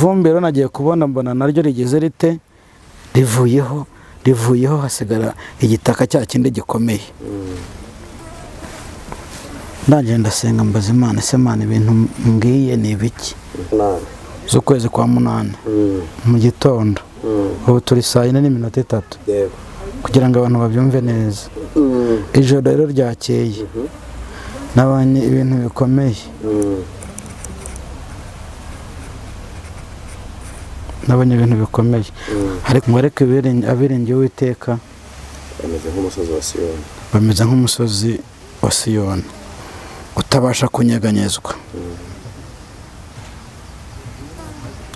ivumbi rero nagiye kubona mbona naryo rigeze rite rivuyeho hasigara igitaka cya kindi gikomeye. Ndagenda ndasenga mbaza Imana, ese Imana ibintu mbwiye ni ibiki? Z'ukwezi kwa 8 mu gitondo. Ubu turi 4:03 kugira ngo abantu babyumve neza. Ijoro rero ryakeye nabanye ibintu bikomeye. Nabanye ibintu bikomeye. Ariko mwareke abiringiye Uwiteka bameze nk'umusozi wa Siyoni utabasha kunyeganyezwa.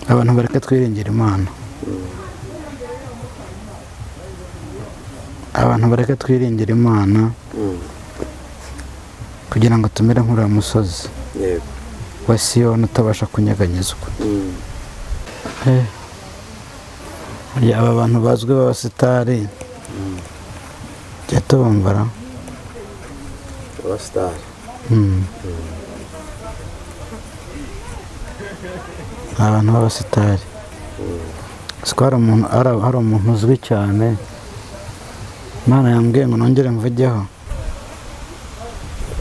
Abantu bareke twiringira Imana. Abantu bareke twiringira Imana kugira ngo tumere nk'uriya musozi wa Siyoni utabasha kunyeganyezwa. Aba bantu bazwi b'abasitari jya tubumvara abasitari. Abantu b'abasitari siko hari umuntu uzwi cyane Imana yambwiye ngo nongere mvugeho.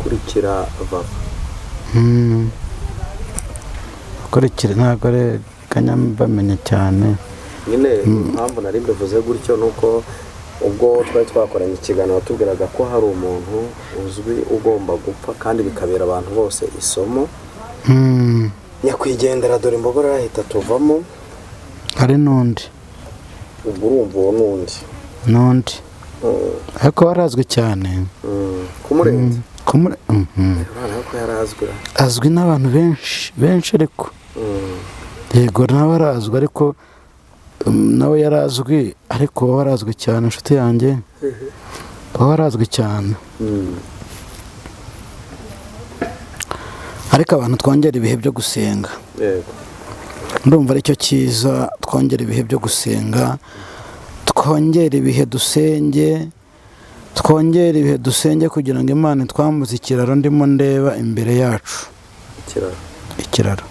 Kurikira Vava. Kurikira ntabwo ari kanyambamenye cyane. Nyine impamvu nari mbivuze gutyo nuko ubwo twari twakoranye ikiganiro tubwiraga ko hari umuntu uzwi ugomba gupfa kandi bikabera abantu bose isomo. Nyakwigendera dore imbogora yahita tuvamo. Hari n'undi. Ubwo urumva uwo n'undi. Ariko warazwi cyane. Kumurenza. Ko yarazwi. Azwi n'abantu benshi ariko. Yego nawe arazwi ariko nawe yarazwi ariko warazwi cyane inshuti yanjye. Warazwi cyane. Ariko abantu twongera ibihe byo gusenga. Ndumva aricyo cyiza, twongera ibihe byo gusenga, twongera ibihe dusenge kugira ngo Imana itwambuze ikiraro ndimo ndeba imbere yacu. Ikiraro.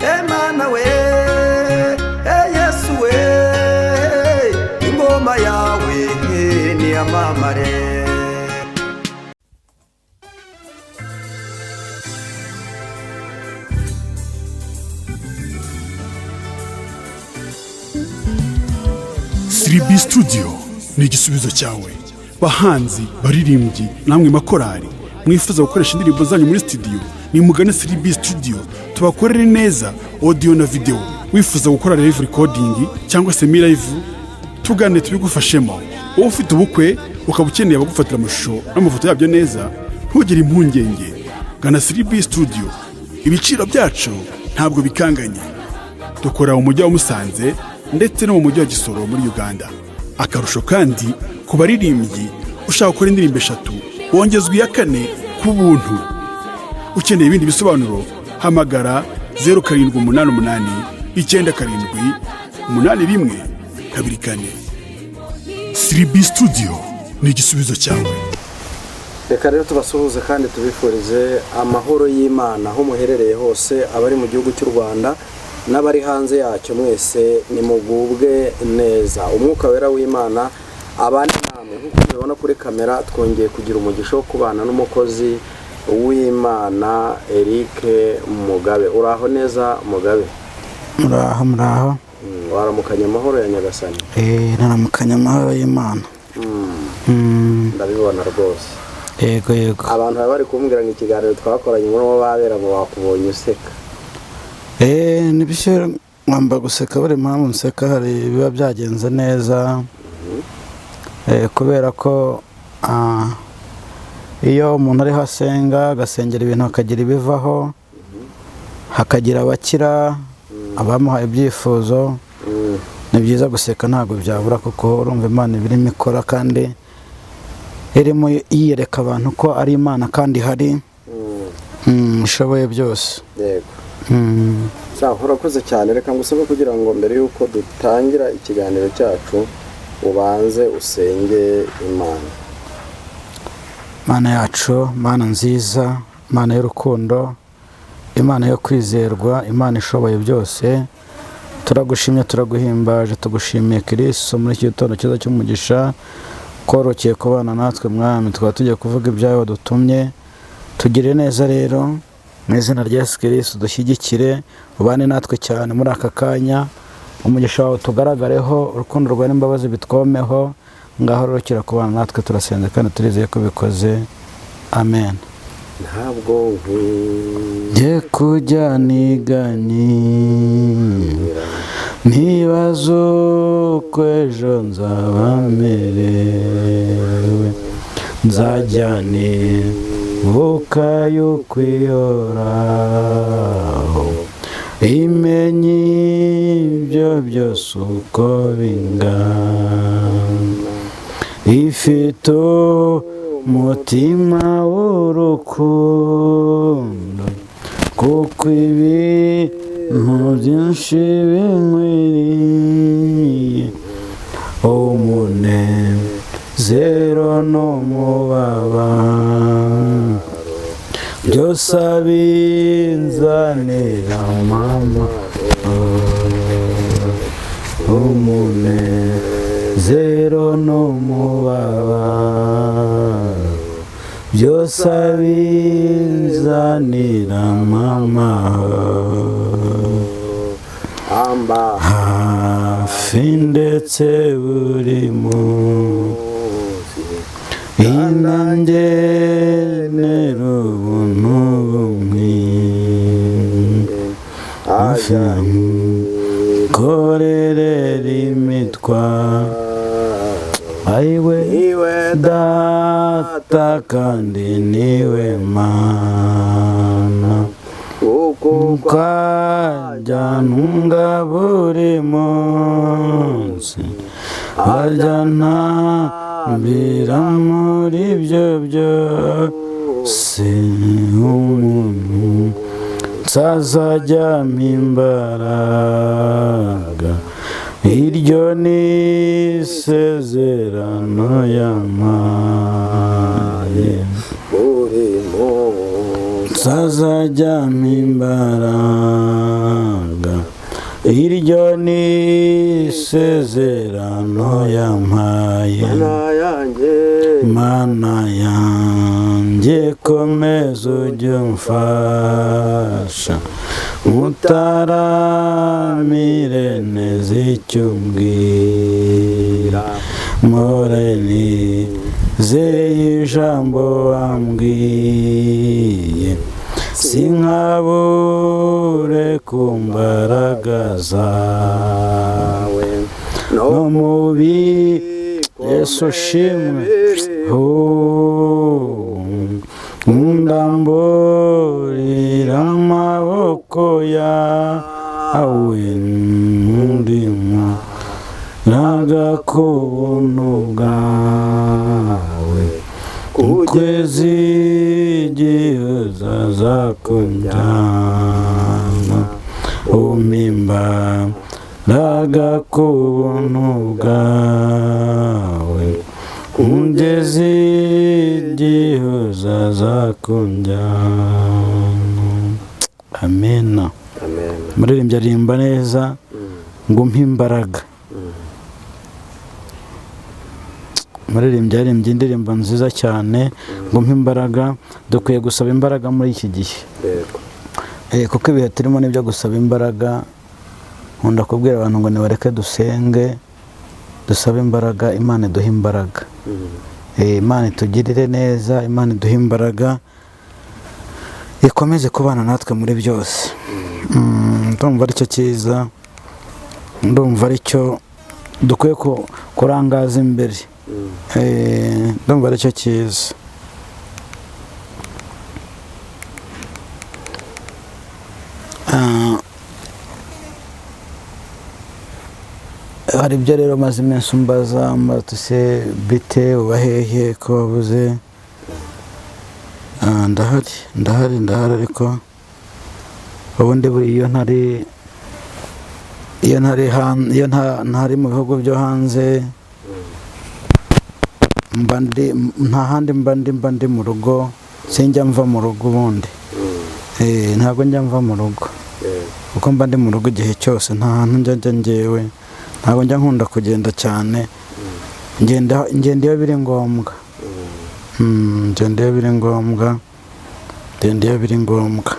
Emana we, Yesu we, ingoma yawe ni amamare. Siribi Studio ni igisubizo cyawe. Bahanzi, baririmbyi, namwe makorari mwifuza gukoresha indirimbo zanyu muri studio, ni mugane Siribi Studio tubakorere neza audio na video. Wifuza gukora live recording cyangwa se live, tugane tubigufashemo. Wowe ufite ubukwe ukaba ukeneye abagufatira amashusho n'amafoto yabyo neza, ntugire impungenge, gana Siribi Studio. Ibiciro byacu ntabwo bikanganye. Dukora mu mujyi wa Musanze ndetse no mu mujyi wa Gisoro muri Uganda. Akarusho kandi ku baririmbyi ushaka gukora indirimbo 3 wongezwa iya 4 ku buntu. Ukeneye ibindi bisobanuro hamagara 0788 97 81 24. Siribi Studio ni igisubizo cyawe. Reka rero tubasuhuze kandi tubifurize amahoro y'Imana aho muherereye hose, abari mu gihugu cy'u Rwanda n'abari hanze yacyo mwese nimugubwe neza. Umwuka wera w'Imana abane namwe. Nk'uko mubibona kuri kamera twongeye kugira umugisha wo kubana n'umukozi w'Imana Eric Mugabe. Uraho neza Mugabe? Muraho. Waramukanya amahoro ya Nyagasani? Naramukanya amahoro y'Imana. Ndabibona rwose. Yego. Abantu bari kumbwira ngo ikiganiro twakoranye muri bo babera ngo wakubonye useka. Nibishe mwamba guseka, bari mpamvu nseka hari biba byagenze neza. Kubera ko iyo umuntu ari hasenga agasengera ibintu akagira ibivaho, hakagira abakira, abamuhaye ibyifuzo, ni byiza guseka ntabwo byabura kuko urumva Imana ibirimo ikora kandi irimo yiyereka abantu ko ari Imana kandi hari ishoboye byose. Yego. sawa urakoze cyane reka ngusabe kugira ngo mbere yuko dutangira ikiganiro cyacu ubanze usenge Imana. Mana yacu, Mana nziza, Mana y'urukundo, Imana yo kwizerwa, Imana ishoboye byose, turagushimye turaguhimbaje, tugushimiye Kristo muri iki gitondo cyiza cy'umugisha korokeye kubana natwe mwami, tukaba tugiye kuvuga ibyawe wadutumye. Tugire neza rero mu izina rya Yesu Kristo, dushyigikire ubane natwe cyane muri aka kanya, umugisha wawe tugaragareho, urukundo rwawe n'imbabazi bitwomeho, ngaho rurokera kubana natwe, turasenze kandi turizeye ko bikoze. Amen. Ntabwo ngiye kujya niganyira, ntibaze uko ejo nzaba merewe, nzajya nibuka yuko ihoraho imenye ibyo byose uko bingana, ifite umutima w'urukundo, kuko ibintu byinshi binkwiriye, umunezero n'umubabaro byose abinzanira mama, umunezero n'umubabaro byose abinzanira mama, hafi ndetse buri munsi, inanjye nerubuntu bumwe, korerera imitwaro, ayiwe data kandi niwe Mana, ukajya ntunga buri munsi, ajya ntambira muri ibyo byose, umuntu nsazajyamo imbaraga, iryo ni isezerano yampaye, nsazajyamo imbaraga, iryo ni isezerano yampaye. Mana yanjye komeza ujye umfasha, utaramire neza icyo umbwira, mpore nizeye ijambo wambwiye, sinkabure ku mbaraga zawe, no mubi Yesu ushimwe, undamburira amaboko yawe, ndimo n'agakubuntu bwawe, ukwezi igihe uzakunjyana, umpimba n'agakubuntu bwawe, ungeze igihe uzakunjyana. Amena. Muririmbyi aririmba neza ngo umpe imbaraga. Muririmbyi yaririmbye indirimbo nziza cyane ngo umpe imbaraga. Dukwiye gusaba imbaraga muri iki gihe, kuko ibihe turimo nibyo gusaba imbaraga. Nkunda kubwira abantu ngo nibareke dusenge, dusabe imbaraga, Imana iduhe imbaraga. Imana itugirire neza, Imana iduhe imbaraga, ikomeze kubana natwe muri byose. Ndumva aricyo cyiza, ndumva aricyo dukwiye kurangaza imbere. Ndumva aricyo cyiza. Hari ibyo rero maze iminsi umbaza, mbatuse bite ubahehe ko wabuze. Ndahari ariko ubundi iyo ntari mu bihugu byo hanze nta handi mba ndi mu rugo, sinjya mva mu rugo ubundi. Ntabwo njya mva mu rugo kuko mba ndi mu rugo igihe cyose, nta hantu njya njyewe, ntabwo njya nkunda kugenda cyane, ngenda iyo biri ngombwa. Ngenda iyo biri ngombwa.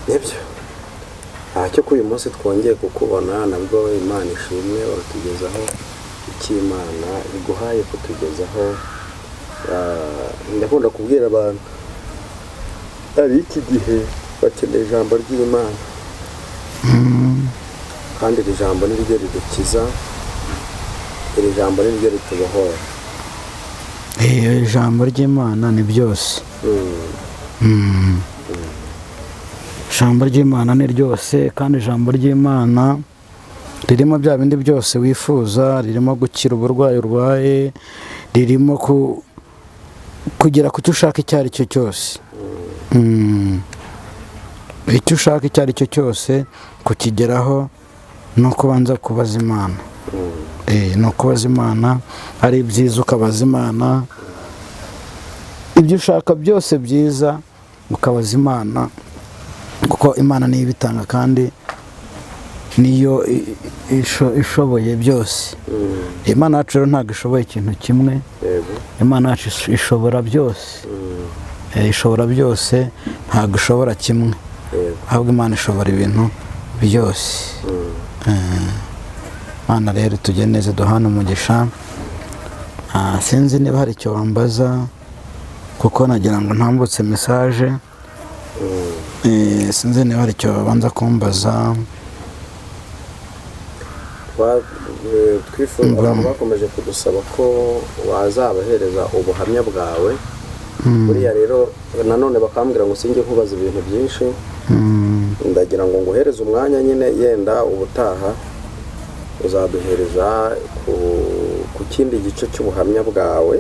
Nibyo ntacyo kuri uyu munsi twongeye kukubona, nabwo Imana ishimwe uratugezaho icyo Imana iguhaye kutugezaho. Ndakunda kubwira abantu ari iki gihe bakeneye ijambo ry'Imana, kandi iri jambo ni ryo ridukiza, iri jambo ni ryo ritubohora. Ijambo ry'Imana ni byose. Ijambo ry'Imana ni ryose, kandi ijambo ry'Imana ririmo bya bindi byose wifuza, ririmo gukira uburwayi urwaye, ririmo kugera ku cyo ushaka icyo ari cyo cyose. Icyo ushaka icyo ari cyo cyose kukigeraho ni ukubanza kubaza Imana. Ni ukubaza Imana, ari byiza ukabaza Imana, ibyo ushaka byose byiza ukabaza Imana, kuko Imana niyo ibitanga kandi niyo ishoboye byose. Imana yacu rero ntabwo ishoboye ikintu kimwe, Imana yacu ishobora byose. Ishobora byose, ntabwo ishobora kimwe, ahubwo Imana ishobora ibintu byose. Imana rero tujye neza, duhana umugisha. Sinzi niba hari icyo wambaza kuko nagira ngo ntambutse message. Sinzi niba hari icyo babanza kumbaza. Bakomeje kudusaba ko wazabahereza ubuhamya bwawe. Buriya rero nanone bakambwira ngo sinjye nkubaza ibintu byinshi, ndagira ngo nguhereze umwanya nyine, yenda ubutaha uzaduhereza ku kindi gice cy'ubuhamya bwawe.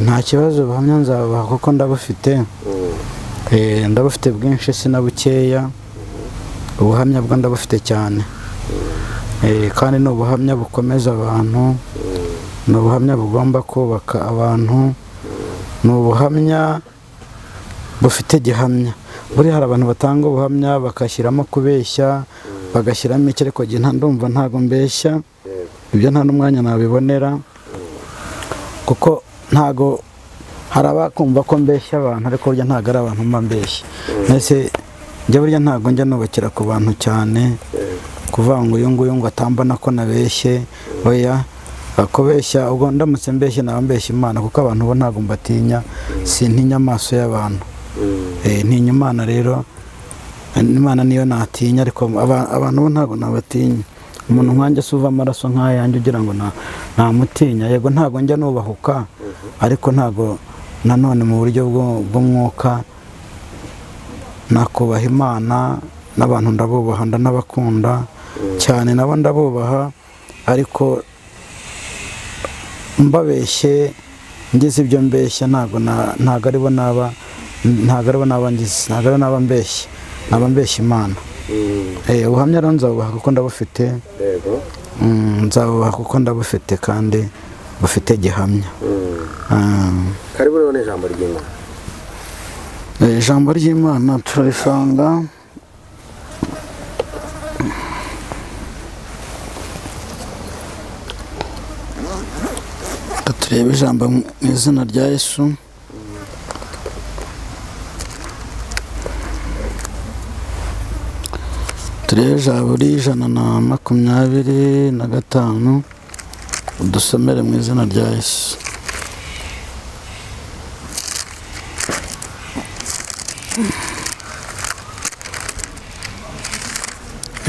Nta kibazo, ubuhamya nzabaha kuko ndabufite. Ndabufite bwinshi si na bukeya, ubuhamya bwo ndabufite cyane. Kandi ni ubuhamya bukomeza abantu, ni ubuhamya bugomba kubaka abantu, ni ubuhamya bufite gihamya. Buriya hari abantu batanga ubuhamya bagashyiramo kubeshya, bagashyiramo iki, ariko ndumva ntabwo mbeshya, ibyo nta n'umwanya nabibonera, kuko ntabwo hari abakumva ko mbeshya abantu, ariko burya ntabwo ari abantu mba mbeshya. Mbese njye burya ntabwo njya nubakira ku bantu cyane, kuvuga ngo uyu nguyu ngo atambona ko nabeshye. Oya, kubeshya ubwo ndamutse mbeshye naba mbeshya Imana, kuko abantu bo ntabwo mbatinya, sintinya amaso y'abantu. Ntinya Imana rero, Imana niyo natinya, ariko abantu bo ntabwo nabatinya. Umuntu nkanjye asuva amaraso nk'ayanjye ugira ngo namutinya. Yego ntabwo njya nubahuka, ariko ntabwo nanone mu buryo bw'umwuka nakubaha Imana, n'abantu ndabubaha, ndanabakunda cyane, nabo ndabubaha, ariko mbabeshye ngize ibyo mbeshya ntabwo aribo naba ngize, ntabwo aribo naba mbeshye, naba mbeshya Imana. Ubuhamya rero nzabubaha kuko ndabufite. Nzabubaha kuko ndabufite kandi bufite gihamya. Karibu rero n'ijambo ry'Imana. Ijambo ry'Imana turarisanga turebe ijambo mu izina rya Yesu. Turebe Zaburi 125, dusomere mu izina rya Yesu.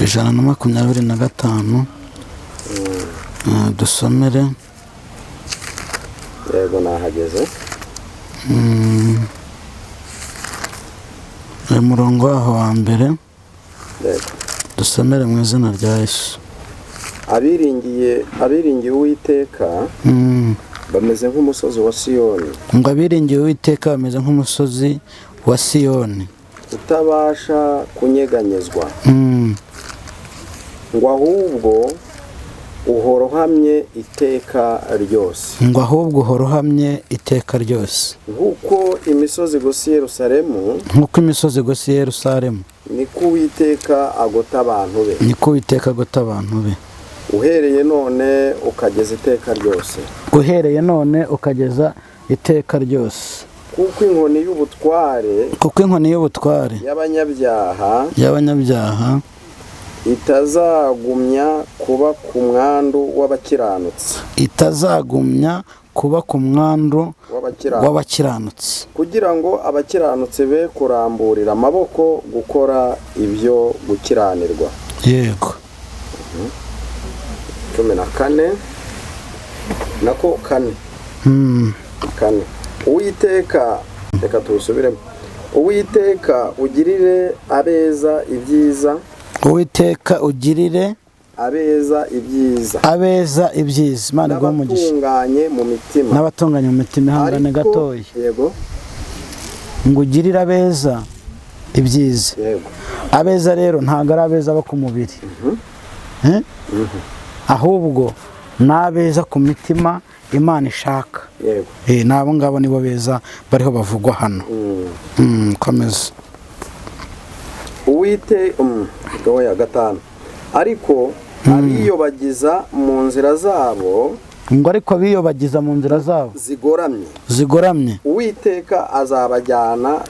Ijana na 125, dusomere. Yego nahageze. Umurongo waho wa mbere, dusomere mu izina rya Yesu. Abiringiye Uwiteka bameze nk'umusozi wa Siyoni, ngo abiringiye Uwiteka bameze nk'umusozi wa Siyoni utabasha kunyeganyezwa, ngo ahubwo uhora uhamye iteka ryose. ngo ahubwo uhora uhamye iteka ryose. Nk'uko imisozi igose Yerusalemu, nk'uko imisozi igose Yerusalemu, niko Uwiteka agota abantu be, niko Uwiteka agota abantu be, uhereye none ukageza iteka ryose. uhereye none ukageza iteka ryose. Kuko inkoni y'ubutware, kuko inkoni y'ubutware y'abanyabyaha itazagumya kuba ku mwandu w'abakiranutsi, itazagumya kuba ku mwandu w'abakiranutsi, kugira ngo abakiranutsi be kuramburira amaboko gukora ibyo gukiranirwa. yego. 14 nako 4 Uwiteka, reka tuwusubiremo. Uwiteka ugirire abeza ibyiza, Uwiteka ugirire abeza ibyiza, abeza ibyiza. Imana iguhe umugisha. n'abatunganye mu mitima, n'abatunganye mu mitima. ihangane gatoya. yego, ngo ugirire abeza ibyiza. yego. abeza rero ntabwo ari abeza bo ku mubiri, ahubwo ni abeza ku mitima Imana ishaka. Yego. Nabo ngabo nibo beza bariho bavugwa hano. Komeza. Goya 5 ariko abiyobagiza mu nzira zabo, ngo ariko biyobagiza mu nzira zabo zigoramye, Uwiteka azabajyanana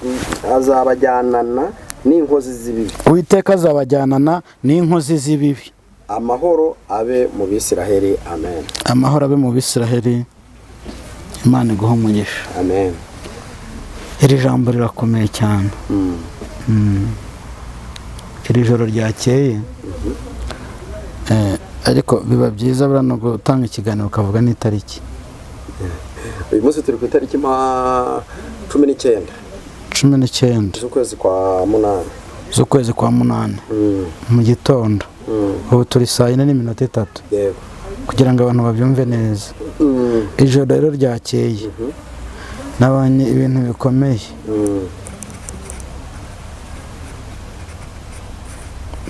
n'inkozi z'ibibi, Uwiteka azabajyanana n'inkozi z'ibibi. Amahoro abe mu Bisiraheli. Amen. Amahoro abe mu Bisiraheli. Imana iguhe umugisha. Amen. Iri jambo rirakomeye cyane. Iri joro ryakeye, ariko biba byiza no gutanga ikiganiro ukavuga n'itariki. Uyu munsi turi ku itariki 19 z'ukwezi kwa munani mu gitondo. Ubu turi saa 4:03. Yego. Kugira ngo abantu babyumve neza. Ijoro rero ryakeye nabonye ibintu bikomeye.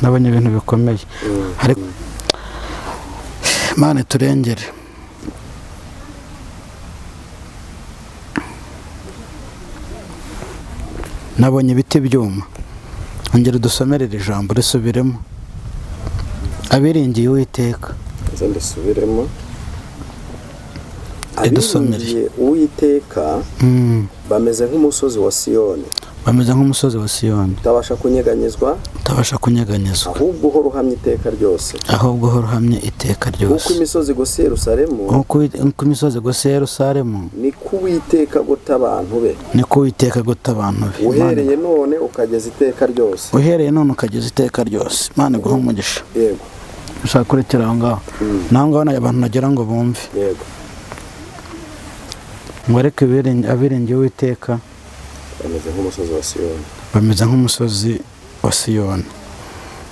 Nabonye ibintu bikomeye. Ariko Imana turengere. Nabonye ibiti byuma. Ongera dusomere iri jambo risubiremo. Abiringiye Uwiteka. Ndisubiremo. Abiringiye Uwiteka bameze nk'umusozi wa Siyoni. Bameze nk'umusozi wa Siyoni. Utabasha kunyeganyezwa. Ahubwo uhora uhamye iteka ryose. Ahubwo uhora uhamye iteka ryose. Kuko imisozi igose Yerusalemu. Kuko imisozi igose Yerusalemu. Niko Uwiteka agota abantu be. Niko Uwiteka agota abantu be. Uhereye none ukageza iteka ryose. Uhereye none ukageza iteka ryose. Imana iguhe umugisha. Yego. Ushaka kurekera aho ngaho. Naho ngaho abantu nagira ngo bumve. Yego. Ngo areke abiringiye Uwiteka bameze nk'umusozi wa Siyoni. Bameze nk'umusozi wa Siyoni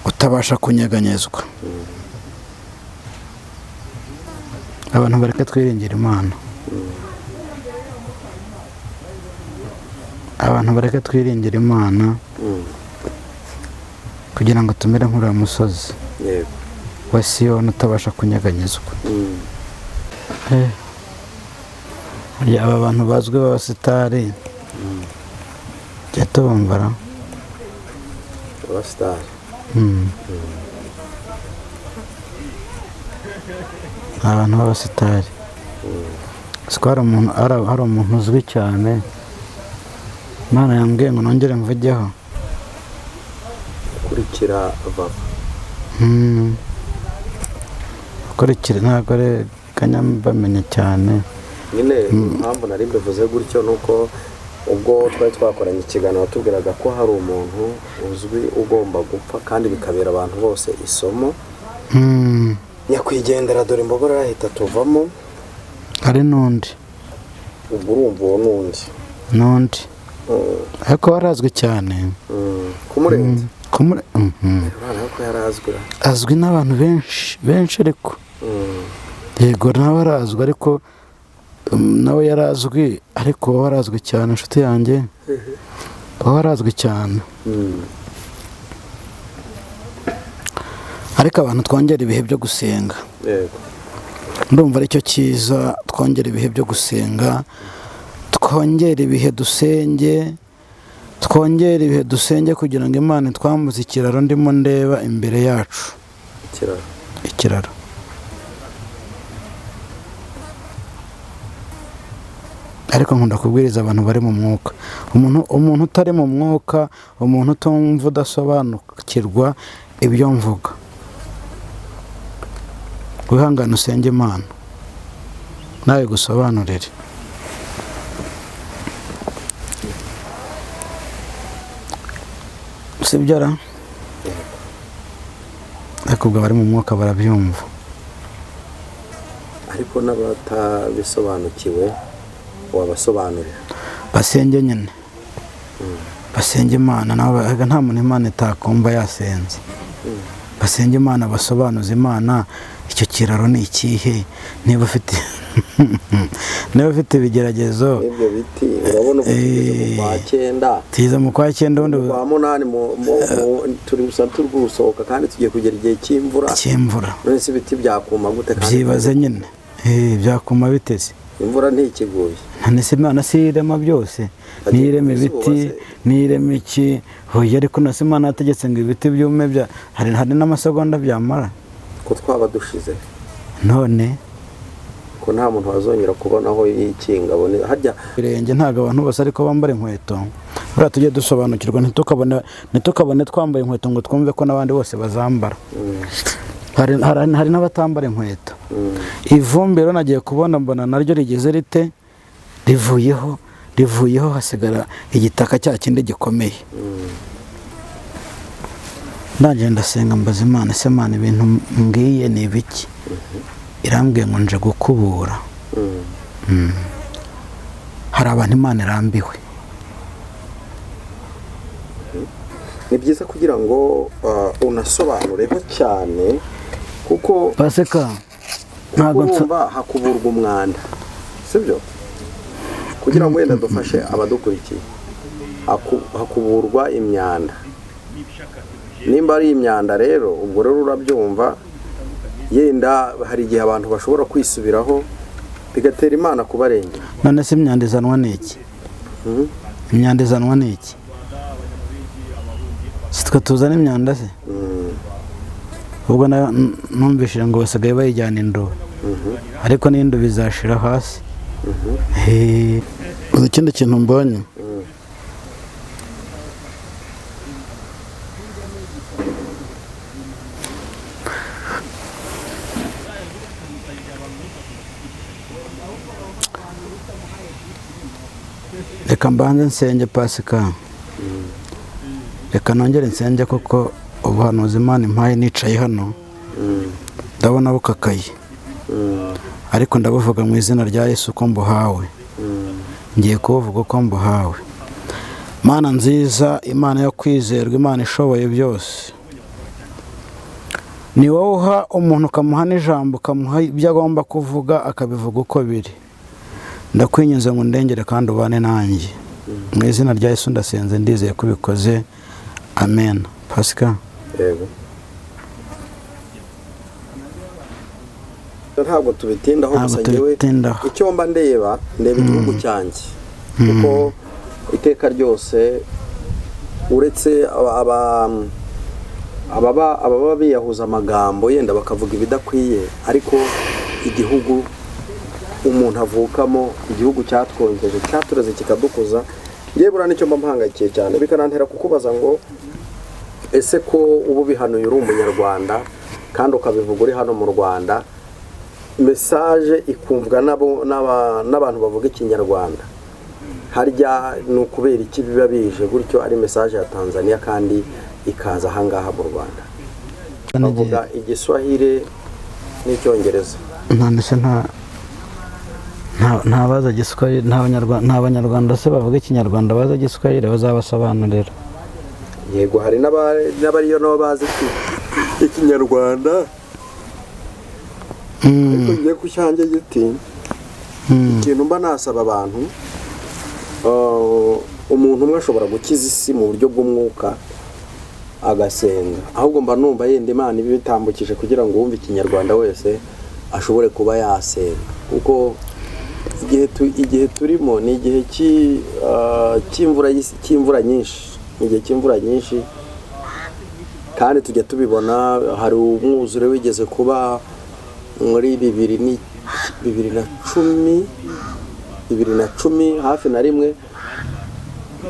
utabasha kunyeganyezwa. Abantu bareke twiringira Imana. Abantu bareke twiringira Imana kugira ngo tumere nk'uriya musozi wa Siyoni utabasha kunyeganyezwa. Aba bantu bazwi b'abasitari jya tubumvara abasitari. Abantu b'abasitari. Siko hari umuntu uzwi cyane Imana yambwiye ngo nongere mvugeho. Kurikira Vava. Kurikira ntabwo ari kanyambamenye cyane. Nyine impamvu nari mbivuze gutyo nuko ubwo twari twakoranye ikiganiro tubwiraga ko hari umuntu uzwi ugomba gupfa kandi bikabera abantu bose isomo. Nyakwigendera dore imbogora yahita tuvamo. Hari n'undi. Ubwo urumva uwo n'undi. Ariko warazwi cyane. Kumurenza. Azwi n'abantu benshi ariko. Yego nawe arazwi ariko nawe yarazwi ariko wowe warazwi cyane inshuti yanjye wowe warazwi cyane ariko abantu twongera ibihe byo gusenga ndumva aricyo cyiza twongera ibihe byo gusenga twongera ibihe dusenge kugira ngo Imana itwambuze ikiraro ndimo ndeba imbere yacu ikiraro ariko nkunda kubwiriza abantu bari mu mwuka umuntu utari mu mwuka umuntu utumva udasobanukirwa ibyo mvuga wihangane usenge Imana nawe gusobanurire sibyo ra ariko ubwo bari mu mwuka barabyumva ariko n'abatabisobanukiwe wabasobanurira basenge nyine basenge Imana nawe nta muntu Imana itakumva yasenze basenge Imana basobanuza Imana icyo kiraro ni ikihe niba ufite ibigeragezo ibyo biti urabona mu kwa cyenda ubundi kwa munani turi gusohoka kandi tugiye kugera igihe cy'imvura none se ibiti byakuma gute kandi byibaze nyine byakuma biteze imvura ntikiguye ntanese Imana si irema byose nireme ibiti nireme iki hoye ariko nase Imana yategetse ngo ibiti byume hari n'amasegonda byamara ko twaba dushize none ko nta muntu wazongera kubonaho yikinga abone harya birenge ntago abantu bose ariko bambara inkweto bura tujye dusobanukirwa ntitukabone twambaye inkweto ngo twumve ko n'abandi bose bazambara hari n'abatambara inkweto ivumbi rero nagiye kubona mbona naryo rigeze rite rivuyeho hasigara igitaka cya kindi gikomeye ndagenda ndasenga mbaza Imana se Imana ibintu mbwiye ni ibiki irambwiye ngo nje gukubura hari abantu Imana irambiwe ni byiza kugira ngo unasobanureho cyane kuko paseka ntabwo hakuburwa umwanda sibyo kugira ngo wenda dufashe abadukurikiye hakuburwa imyanda nimba ari imyanda rero ubwo rero urabyumva yenda hari igihe abantu bashobora kwisubiraho bigatera Imana kubarengera none se imyanda izanwa n'iki imyanda izanwa n'iki sitwe tuzana imyanda se ubwo numvishije ngo basigaye bayijyana indobo ariko n'indobo bizashira hasi ikindi kintu mbonye reka mbanze nsenge pasika reka nongere nsenge kuko ubuhanuzi Imana impaye nicaye hano ndabona bukakaye ariko ndabuvuga mu izina rya Yesu ko mbuhawe ngiye kuvuga ko mbuhawe Mana nziza Imana yo kwizerwa Imana ishoboye byose ni wowe uha umuntu ukamuha n'ijambo ukamuha ibyo agomba kuvuga akabivuga uko biri ndakwinginze ngo ndengere kandi ubane nanjye mu izina rya Yesu ndasenze ndizeye ko ubikoze amen pasika yego ntabwo tubitindaho gusa ngewe icyo mba ndeba igihugu cyanjye kuko iteka ryose uretse ababa biyahuza amagambo yenda bakavuga ibidakwiye ariko igihugu umuntu avukamo igihugu cyatwongeje cyatureze kikadukuza ngebura nicyo mba mpangayikiye cyane bikanantera kukubaza ngo ese ko ubu bihanuye uri umunyarwanda kandi ukabivuga uri hano mu Rwanda message ikumvwa n'abantu bavuga ikinyarwanda harya ni ukubera iki biba bije gutyo ari message ya Tanzania kandi ikaza ahangaha mu Rwanda bavuga igiswahili n'icyongereza nta baza giswahili nta banyarwanda se bavuga ikinyarwanda baza giswahili bazabasobanurira yego hari n'abariyo nabo bazi ikinyarwanda ariko ngiye ku cyanjye giti ikintu mba nasaba abantu, umuntu umwe ashobora gukiza isi mu buryo bw'umwuka agasenga, ahubwo mba numva yenda Imana ibi bitambukije kugira ngo wumve ikinyarwanda wese ashobore kuba yasenga, kuko igihe turimo ni igihe cy'imvura nyinshi, ni igihe cy'imvura nyinshi, kandi tujya tubibona. Hari umwuzure wigeze kuba muri 2010 hafi na rimwe,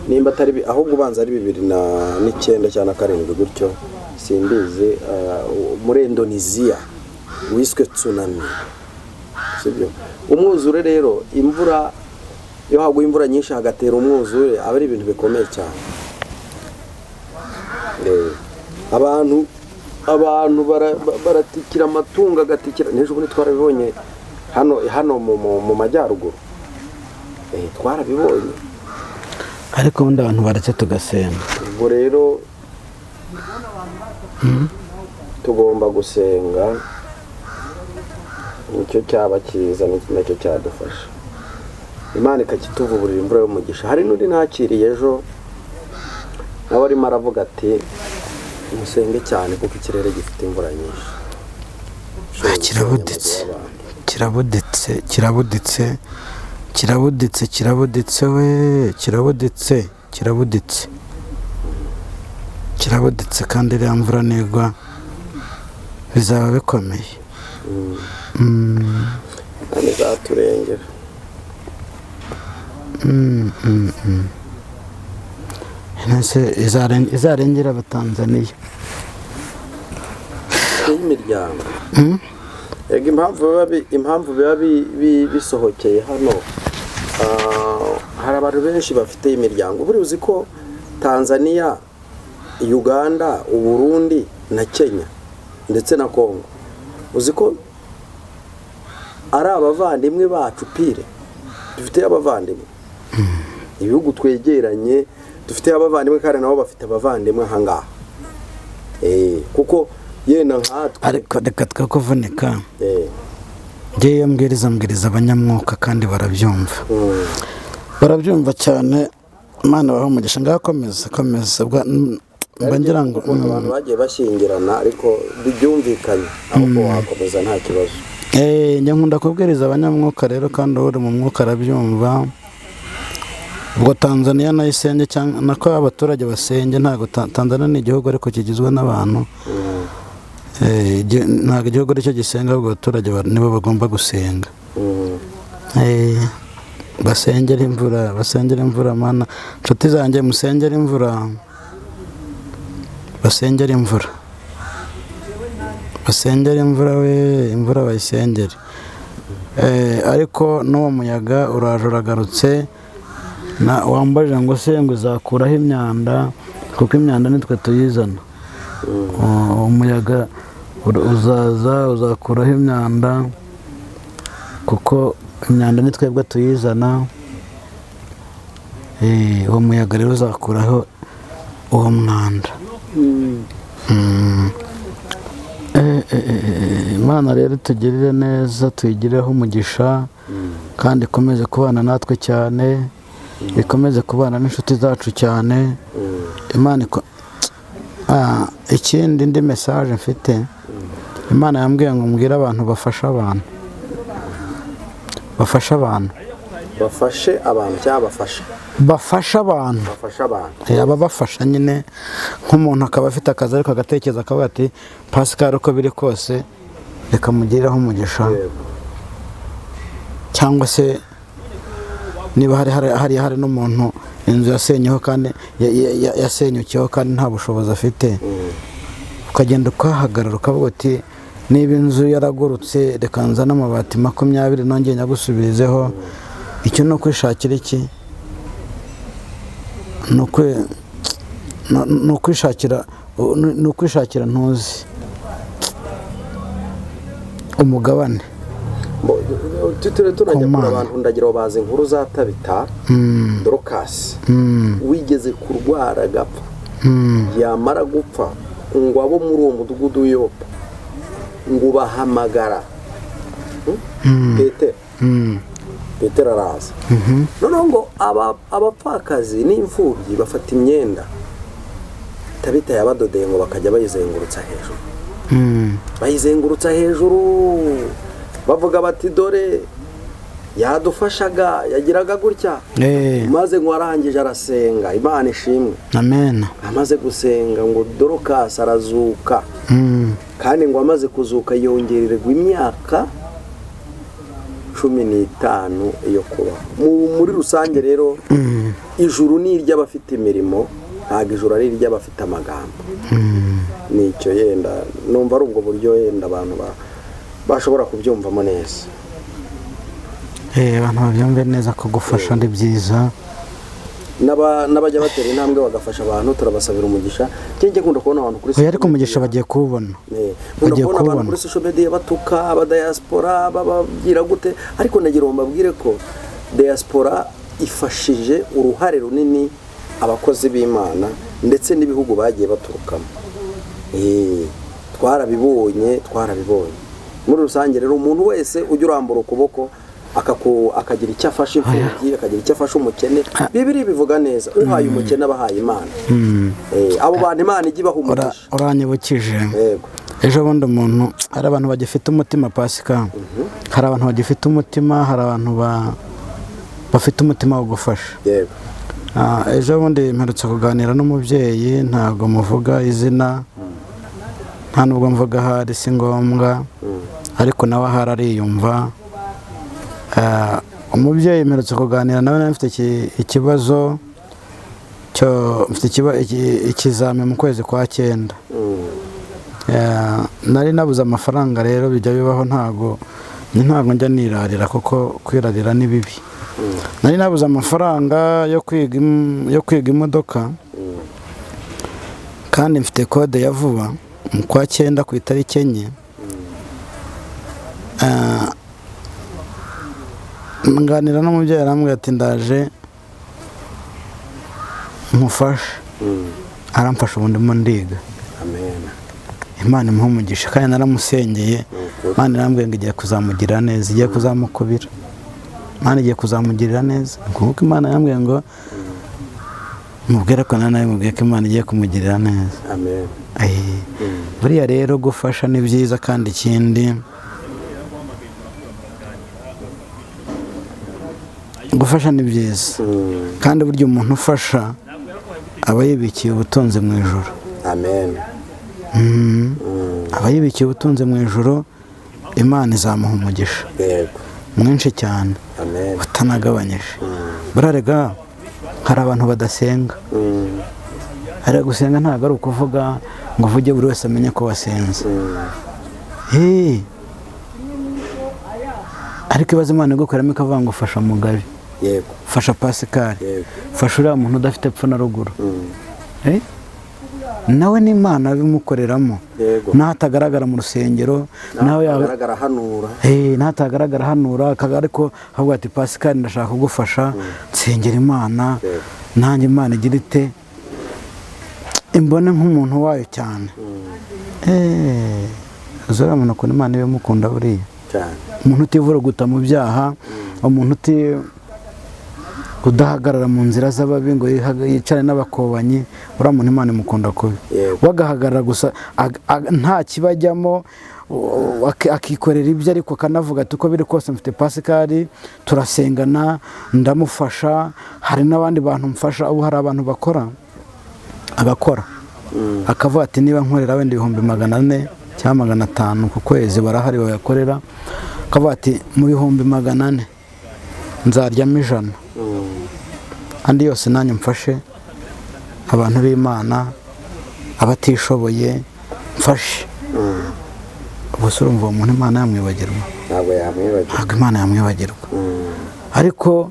nimba atari ahubwo ubanza ari 2009 cyangwa 7 gutyo simbizi, muri Indonesia wiswe tsunami, sibyo? Umwuzure rero, imvura iyo haguye imvura nyinshi hagatera umwuzure aba ari ibintu bikomeye cyane. Abantu baratikira amatungo agatikira, n'ejo bundi twarabibonye hano mu majyaruguru, twarabibonye. ariko ubundi abantu baretse tugasenga. Ubwo rero tugomba gusenga, nicyo cyaba cyiza, nicyo cyadufasha, Imana ikakituvuburira imvura y'umugisha. Hari n'undi nakiriye ejo nawe arimo aravuga ati musenge cyane kuko ikirere gifite imvura nyinshi. kirabuditse kandi iriya mvura nigwa bizaba bikomeye. kandi izaturengera. izarengera abatanzaniya y'imiryango. Ega impamvu biba bisohokeye hano, hari abantu benshi bafite imiryango. Buri uzi ko Tanzania, Uganda, Uburundi na Kenya ndetse na Kongo, uzi ko ari abavandimwe bacu pire. Dufite abavandimwe, ibihugu twegeranye dufite abavandimwe, kandi nabo bafite abavandimwe ahangaha. Kuko yena nkatwe, ariko reka twakuvunika. Ngewe mbwiriza abanyamwuka kandi barabyumva. Barabyumva cyane. Imana baho umugisha. Ngakomeza mba ngira ngo abantu bagiye bashyingirana ariko byumvikanye, ahubwo wakomeza nta kibazo. Njye nkunda kubwiriza abanyamwuka rero, kandi uri mu mwuka arabyumva. Ubwo Tanzania nayo isenge, cyangwa nako abaturage basenge. Ntabwo Tanzania ni igihugu ariko kigizwe n'abantu. Ntabwo igihugu aricyo gisenga, ahubwo abaturage nibo bagomba gusenga. Basengera imvura mana. Nshuti zanjye musengera imvura. Basengera imvura imvura bayisengere. Ariko n'uwo muyaga uraje uragarutse, wambaje ngo se ngo izakuraho imyanda, kuko imyanda nitwe tuyizana. Umuyaga uzakuraho imyanda, kuko imyanda nitwebwe tuyizana. Uwo muyaga rero uzakuraho uwo mwanda. Imana rero tugirire neza, tuyigireho umugisha, kandi ikomeze kubana natwe cyane, ikomeze kubana n'inshuti zacu cyane. Imana ikindi indi message mfite, Imana yambwiye ngo mbwire abantu bafashe abantu ababafasha nyine. Nk'umuntu akaba afite akazi ariko agatekereza akavuga ati Pascal uko biri kose reka mugiriraho umugisha. Cyangwa se niba hari n'umuntu inzu yasenyeho kandi yasenyukiyeho kandi nta bushobozi afite, ukagenda ukahagarara ukavuga uti niba inzu yaragurutse reka nzane amabati 20 nongeye nyagusubirizeho. Icyo no kwishakira iki? No kwishakira ntuzi umugabane. Tunajya kuri abantu ndagira bazi inkuru za Tabita Dorcas, wigeze kurwara agapfa. Yamara gupfa ngo abo muri uwo mudugudu Yopa ngo bahamagara Pete Petero araza noneho ngo abapfakazi n'imfubyi bafata imyenda Tabita yabadodeye ngo bakajya bayizengurutsa hejuru bayizengurutsa hejuru bavuga bati dore yadufashaga yagiraga gutya maze ngo arangije arasenga Imana ishimwe amen amaze gusenga ngo Dorcas arazuka kandi ngo amaze kuzuka yongererwa imyaka 15 yo kuba muri rusange rero ijuru ni iry'abafite imirimo ntabwo ijuru ari iry'abafite amagambo nicyo yenda numva ari ubwo buryo yenda abantu bashobora kubyumvamo neza abantu babyumve neza ko gufasha ndi byiza n'abajya batera intambwe bagafasha abantu turabasabira umugisha cyangwa nkunda kubona abantu kuri social ariko umugisha bagiye kubona bagiye kubona kuri social media batuka abadiaspora babagira gute ariko nagira ngo mbabwire ko diaspora ifashije uruhare runini abakozi b'Imana ndetse n'ibihugu bagiye baturukamo twarabibonye muri rusange rero umuntu wese ujya urambura ukuboko akagira icyo afasha imfubyi akagira icyo afasha umukene Bibiliya bivuga neza uhaye umukene abahaye Imana abo bantu Imana ijya ibahumurisha uranyibukije ejo bundi umuntu hari abantu bagifite umutima Pasika hari abantu bagifite umutima hari abantu bafite umutima wo gufasha ejo bundi mperutse kuganira n'umubyeyi ntabwo muvuga izina nta nubwo mvuga ahari si ngombwa ariko nawe ahari ariyumva umubyeyi mperutse kuganira nawe mfite ikibazo ikizami mu kwezi kwa 9 nari nabuze amafaranga rero bijya bibaho ntabwo njya nirarira kuko kwirarira ni bibi nari nabuze amafaranga yo kwiga imodoka kandi mfite kode ya vuba mu kwa 9 ku itariki 4 nganira n'umubyeyi arambwira ati ndaje mufashe aramfasha ubundi mo ndiga Imana imuha umugisha kandi naramusengeye Imana irambwira ngo igiye kuzamugirira neza igiye kuzamukubira Imana igiye kuzamugirira neza kuko Imana yambwiye ngo mubwira ko nawe mubwiye ko Imana igiye kumugirira neza amen buriya rero gufasha ni byiza kandi ikindi gufasha ni byiza kandi burya umuntu ufasha aba yibikiye ubutunzi mu ijuru amen aba yibikiye ubutunzi mu ijuru Imana izamuha umugisha mwinshi cyane utanagabanyije burarega hari abantu badasenga hari gusenga ntabwo ari ukuvuga ngo uvuge buri wese amenye ko wasenze ariko ibaze Imana igukoramo ikavuga ngo fasha Mugabe fasha Pascal fasha uriya muntu udafite epfo na ruguru nawe ni Imana bimukoreramo natagaragara mu rusengero nawe natagaragara hanura ariko ahubwo ati Pascal ndashaka kugufasha nsengera Imana nanjye Imana igira ite imbone nk'umuntu wayo cyane uzora umuntu ko Imana ibe mukunda buriya umuntu utivuruguta mu byaha umuntu udahagarara mu nzira z'ababi ngo yicare n'abakobanyi uriya muntu Imana imukunda kubi wagahagarara gusa nta kibajyamo akikorera ibyo ariko akanavuga ati uko biri kose mfite Pascal turasengana ndamufasha hari n'abandi bantu mfasha ubu hari abantu agakora akavuga ati niba nkorera wenda 400 cyangwa 500 ku kwezi barahari bayakorera akavuga ati mu 400 nzaryamo 100 andi yose nanjye mfashe abantu b'Imana abatishoboye mfashe gusa urumva umuntu Imana yamwibagirwa ntabwo Imana yamwibagirwa ariko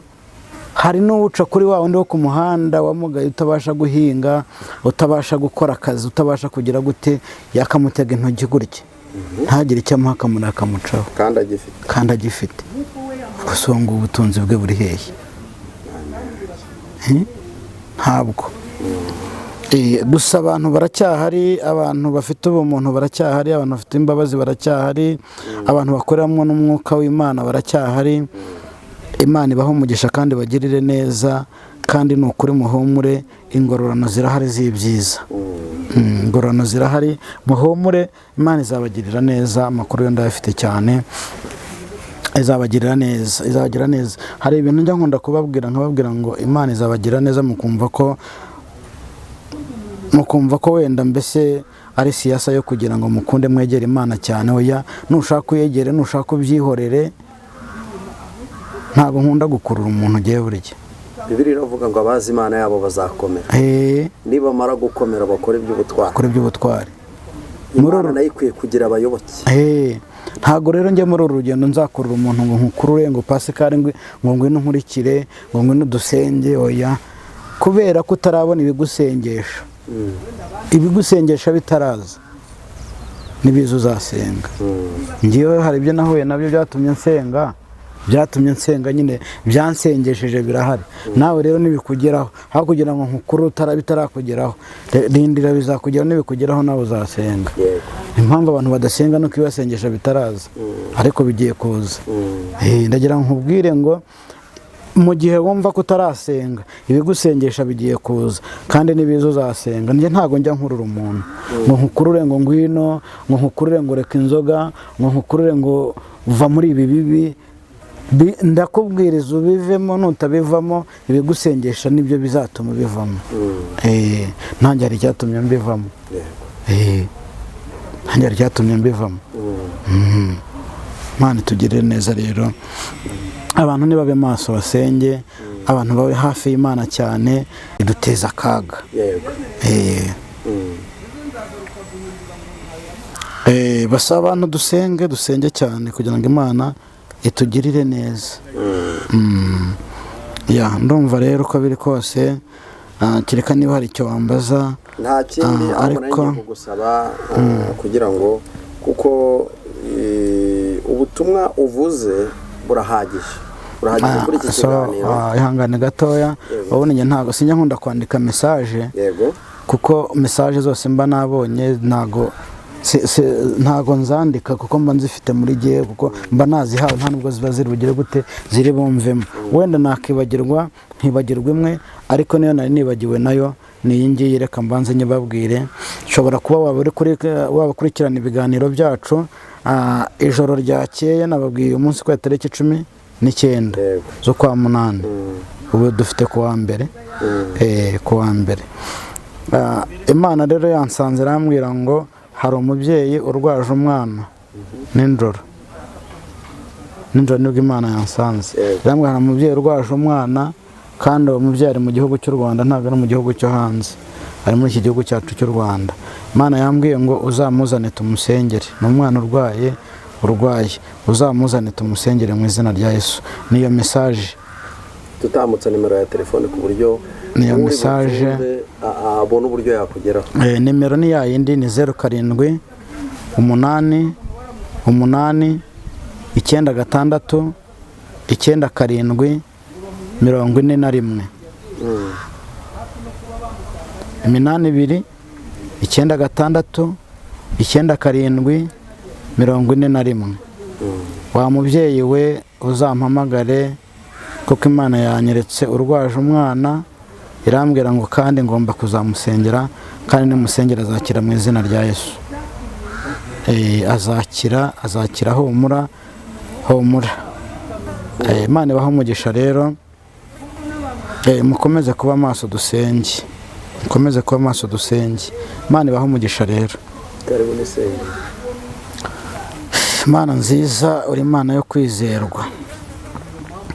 hari n'uwuca kuri wa wundi wo ku muhanda wamugaye utabasha guhinga utabasha gukora akazi utabasha kugira gute yakamutega intoki gutya ntagire icyo amuha akamura akamucaho kandi agifite gusa ngo ubutunzi bwe buri hehe ntabwo gusa abantu baracyahari abantu bafite ubumuntu baracyahari abantu bafite imbabazi baracyahari abantu bakoreramo n'umwuka w'Imana baracyahari Imana ibaho umugisha kandi bagirire neza, kandi ni ukuri muhumure, ingororano zirahari z'ibyiza. Ingororano zirahari, muhumure, Imana izabagirira neza. Amakuru yo ndayafite cyane, izabagirira neza, izabagira neza. Hari ibintu njya nkunda kubabwira, nkababwira ngo Imana izabagira neza, mukumva ko wenda mbese ari siyasa yo kugira ngo mukunde mwegere Imana cyane. Oya, nushaka uyegere, nushaka ubyihorere. Ntabwo nkunda gukurura umuntu ugiye burya. Bibiliya iravuga ngo abazi Imana yabo bazakomera. Nibamara gukomera bakora iby'ubutwari. Imana nayo ikwiye kugira abayoboke. Ntabwo rero njye muri uru rugendo nzakurura umuntu ngo nkukurure, ngo Pascal ngo ngwino nkurikire, ngo ngwino dusenge. Oya, kubera ko utarabona ibigusengesha. Ibigusengesha bitaraza nibizo uzasenga. Ngiye hari ibyo nahuye nabyo byatumye nsenga nyine, byansengesheje birahari. Nawe rero nibikugeraho, aho kugira ngo nkukuru bitarakugeraho, rindira bizakugeraho. Nibikugeraho nawe uzasenga. Impamvu abantu badasenga no kwibasengesha bitaraza, ariko bigiye kuza. Ndagira nkubwire ngo mu gihe wumva ko utarasenga, ibigusengesha bigiye kuza, kandi nibizo uzasenga. Njye ntago njya nkurura umuntu ngo nkukurure ngo ngwino, ngo nkukurure ngo reka inzoga, ngo nkukurure ngo uva muri ibi bibi. Ndakubwiriza ubivemo, nutabivamo ibigusengesha nibyo bizatuma ubivamo. Nanjye hari icyatumye mbivamo. Imana itugirire neza rero. Abantu nibabe maso basenge, abantu babe hafi y'Imana cyane, iduteza akaga. Basaba abantu dusenge cyane kugira ngo Imana itugirire neza. Ndumva rero uko biri kose, kereka niba hari icyo wambaza. Nta kindi ariko kugusaba kugira ngo, kuko ubutumwa uvuze burahagije kuri iki kiganiro. Ihangane gatoya, wabona njye ntago sinjya nkunda kwandika message, kuko message zose mba nabonye ntago nzandika, kuko mba nzifite muri gihe, kuko mba nazihawe, nta nubwo ziba ziri bugire gute ziri bumvemo. Wenda nakibagirwa imwe, ariko niyo nari nibagiwe nayo ni iyi ngiyi. Reka mbanze nyibabwire. Ushobora kuba wabakurikirana ibiganiro byacu. Ijoro ryakeye nababwiye umunsi ko tariki 19 z'ukwa munani. Ubu dufite kuwa mbere. Imana rero yansanze arambwira ngo hari umubyeyi urwaje umwana nijoro nibwo Imana yansanze. Irambwira hari umubyeyi urwaje umwana, kandi uwo mubyeyi ari mu gihugu cy'u Rwanda, ntabwo ari mu gihugu cyo hanze, ari muri iki gihugu cyacu cy'u Rwanda. Imana yambwiye ngo uzamuzane tumusengere. Ni umwana urwaye, uzamuzane tumusengere mu izina rya Yesu. Niyo message. Tutamutse nimero ya telefone ku buryo niyo message abona uburyo yakugeraho. Nimero ni ya yindi, ni 07 8 8 96 97 41 82 96 97 41. Wa mubyeyi we uzampamagare, kuko Imana yanyeretse urwaje umwana, irambwira ngo kandi ngomba kuzamusengera, kandi nimusengera azakira mu izina rya Yesu. Azakira humura. Imana ibaho umugisha rero. Mukomeze kuba maso dusenge. Imana ibaho umugisha rero. Imana nziza, uri Imana yo kwizerwa.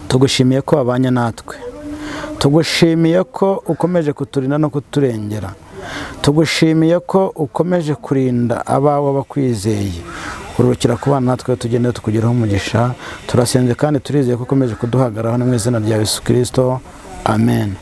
Tugushimiye ko wabanye natwe. Tugushimiye ko ukomeje kuturinda no kuturengera. Tugushimiye ko ukomeje kurinda abawe bakwizeye. Urukira kubana natwe, tugende tukugeraho umugisha. Turasenze kandi turizeye ko ukomeje kuduhagararaho mu izina rya Yesu Kristo. Amen.